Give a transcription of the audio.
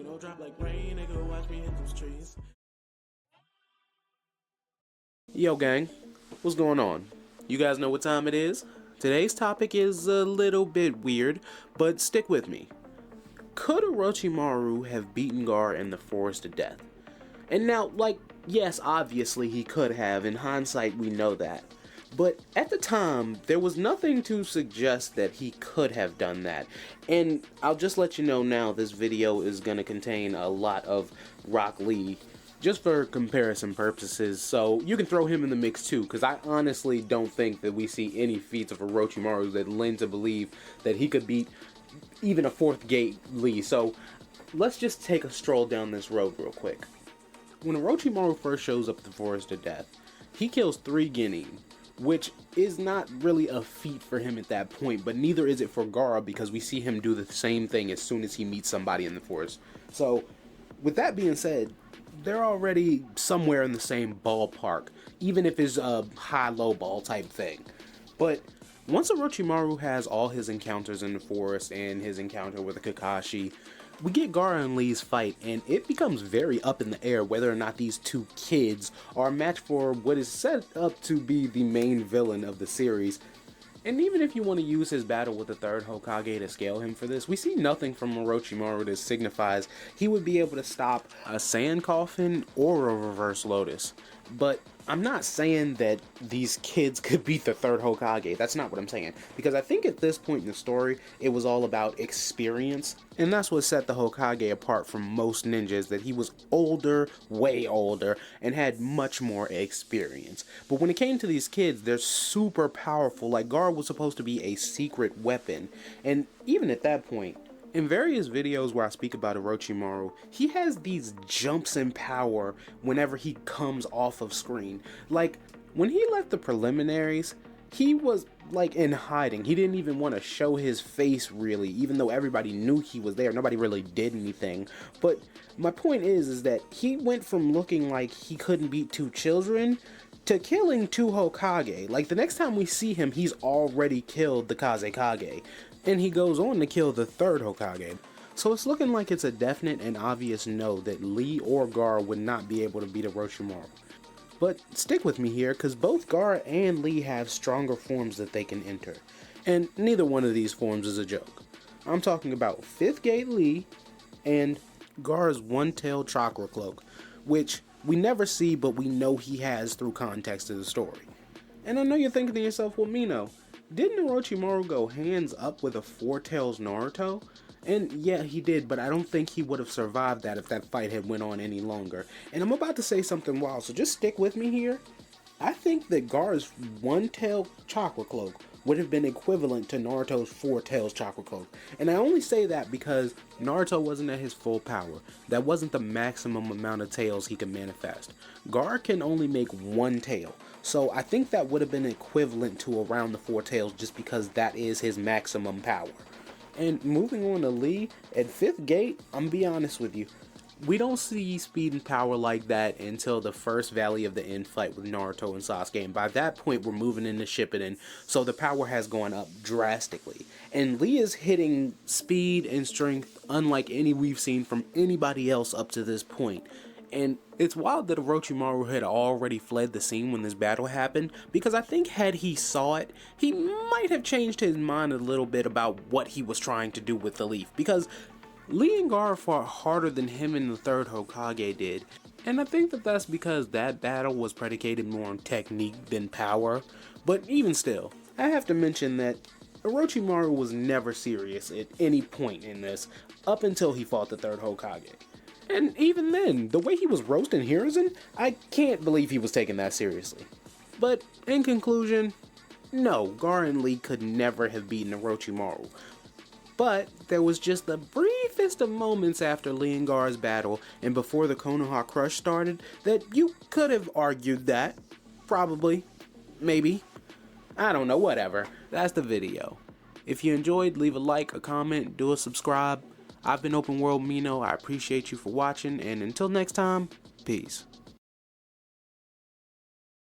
go drop like rain, nigga, watch me hit those trees. Yo gang, what's going on? You guys know what time it is? Today's topic is a little bit weird, but stick with me. Could Orochimaru have beaten Garaa in the forest to death? And now, yes, obviously he could have. In hindsight, we know that. But at the time, there was nothing to suggest that he could have done that. And I'll just let you know now, this video is going to contain a lot of Rock Lee, just for comparison purposes, so you can throw him in the mix too, because I honestly don't think that we see any feats of Orochimaru that lend to believe that he could beat even a fourth gate Lee. So let's just take a stroll down this road real quick. When Orochimaru first shows up at the Forest of Death, he kills 3 Genin, which is not really a feat for him at that point, but neither is it for Garaa, because we see him do the same thing as soon as he meets somebody in the forest. So with that being said, they're already somewhere in the same ballpark, even if it's a high-low ball type thing. But once Orochimaru has all his encounters in the forest and his encounter with the Kakashi, we get Garaa and Lee's fight, and it becomes very up in the air whether or not these two kids are a match for what is set up to be the main villain of the series. And even if you want to use his battle with the third Hokage to scale him for this, we see nothing from Orochimaru that signifies he would be able to stop a sand coffin or a reverse lotus. But I'm not saying that these kids could beat the third Hokage. That's not what I'm saying. Because I think at this point in the story, it was all about experience. And that's what set the Hokage apart from most ninjas, that he was older, way older, and had much more experience. But when it came to these kids, they're super powerful. Like, Garaa was supposed to be a secret weapon. And even at that point, in various videos where I speak about Orochimaru, he has these jumps in power whenever he comes off of screen. Like, when he left the preliminaries, he was like in hiding. He didn't even want to show his face really, even though everybody knew he was there. Nobody really did anything. But my point is that he went from looking like he couldn't beat 2 children to killing 2 Hokage. Like, the next time we see him, he's already killed the Kazekage. And he goes on to kill the 3rd Hokage. So it's looking like it's a definite and obvious no that Lee or Garaa would not be able to beat Orochimaru. But stick with me here, because both Garaa and Lee have stronger forms that they can enter. And neither one of these forms is a joke. I'm talking about 5th Gate Lee and Gaara's one-tailed chakra cloak, which we never see but we know he has through context of the story. And I know you're thinking to yourself, well, Mino, didn't Orochimaru go hands up with a 4-tails Naruto? And yeah, he did, but I don't think he would have survived that if that fight had went on any longer. And I'm about to say something wild, so just stick with me here. I think that Gaara's one-tailed chakra cloak would have been equivalent to Naruto's 4-tails chakra cloak. And I only say that because Naruto wasn't at his full power. That wasn't the maximum amount of tails he could manifest. Gaara can only make 1 tail. So I think that would have been equivalent to around the 4 tails, just because that is his maximum power. And moving on to Lee, at 5th Gate, I'm gonna be honest with you, we don't see speed and power like that until the first Valley of the End fight with Naruto and Sasuke, and by that point we're moving into Shippuden, so the power has gone up drastically. And Lee is hitting speed and strength unlike any we've seen from anybody else up to this point. And it's wild that Orochimaru had already fled the scene when this battle happened, because I think had he saw it, he might have changed his mind a little bit about what he was trying to do with the leaf, because Lee and Gaara fought harder than him and the 3rd Hokage did, and I think that that's because that battle was predicated more on technique than power. But even still, I have to mention that Orochimaru was never serious at any point in this, up until he fought the 3rd Hokage. And even then, the way he was roasting Hiruzen, I can't believe he was taking that seriously. But in conclusion, no, Gaara and Lee could never have beaten Orochimaru. But there was just the briefest of moments after Lee and Gaara's battle and before the Konoha Crush started that you could have argued that. Probably. Maybe. I don't know, whatever. That's the video. If you enjoyed, leave a like, a comment, do a subscribe. I've been Open World Mino. I appreciate you for watching, and until next time, peace.